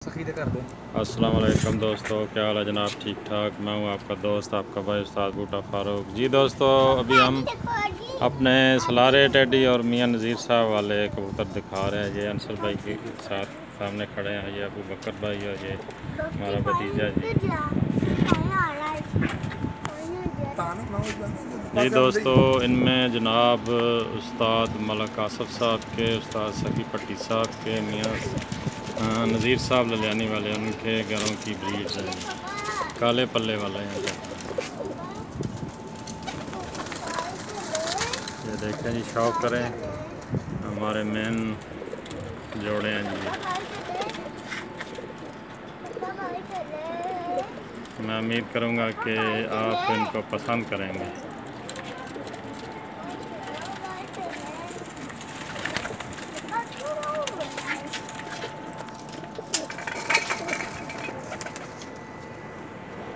ज़ख़ीरे कर दें। अस्सलाम वालेकुम दोस्तों, क्या हाल है जनाब? ठीक ठाक। मैं हूं आपका दोस्त, आपका भाई उस्ताद बूटा फ़ारूक जी। दोस्तों, अभी हम अपने सलारे टेडी और मियां नज़ीर साहब वाले कबूतर दिखा रहे हैं। ये अंसर भाई के साथ सामने खड़े हैं, ये अबू बकर भाई और ये हमारा भतीजा जी। जी दोस्तों, इनमें जनाब उस्ताद मलक आसफ़ साहब के, उस्ताद सकी पट्टी साहब के, मियां नज़ीर साहब ललियानी वाले, उनके घरों की ब्रीड्स हैं जी। काले पल्ले वाले हैं। ये देखें जी, शौक करें, हमारे मेन जोड़े हैं जी। मैं उम्मीद करूंगा कि आप इनको पसंद करेंगे।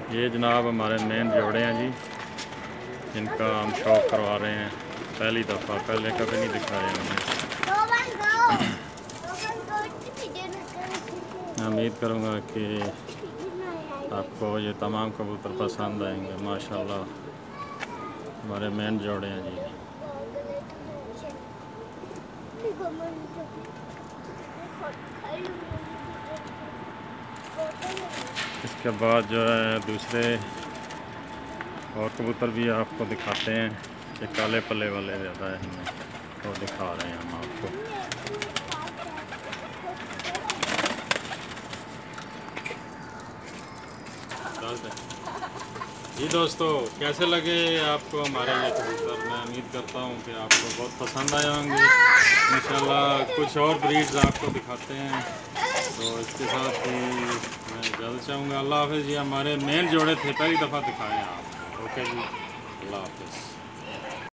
ये जनाब हमारे मेन जोड़े हैं जी, इनका हम शौक करवा रहे हैं पहली दफ़ा, पहले कभी नहीं दिखाया हमने। मैं उम्मीद करूंगा कि आपको ये तमाम कबूतर पसंद आएंगे। माशाल्लाह हमारे मेन जोड़े हैं जी। इसके बाद जो है दूसरे और कबूतर भी आपको दिखाते हैं कि काले पल्ले वाले ज़्यादा है, हमें वो दिखा रहे हैं हम आपको। जी दोस्तों, कैसे लगे आपको हमारे ये कबूतर? मैं उम्मीद करता हूँ कि आपको बहुत पसंद आए होंगे। इंशाल्लाह कुछ और ब्रीड्स आपको दिखाते हैं। तो इसके साथ ही मैं इजाज़त चाहूँगा। अल्लाह हाफ़िज़ जी। हमारे मेन जोड़े थे, पहली दफ़ा दिखाए हैं आपको। ओके जी, अल्लाह हाफ़िज़।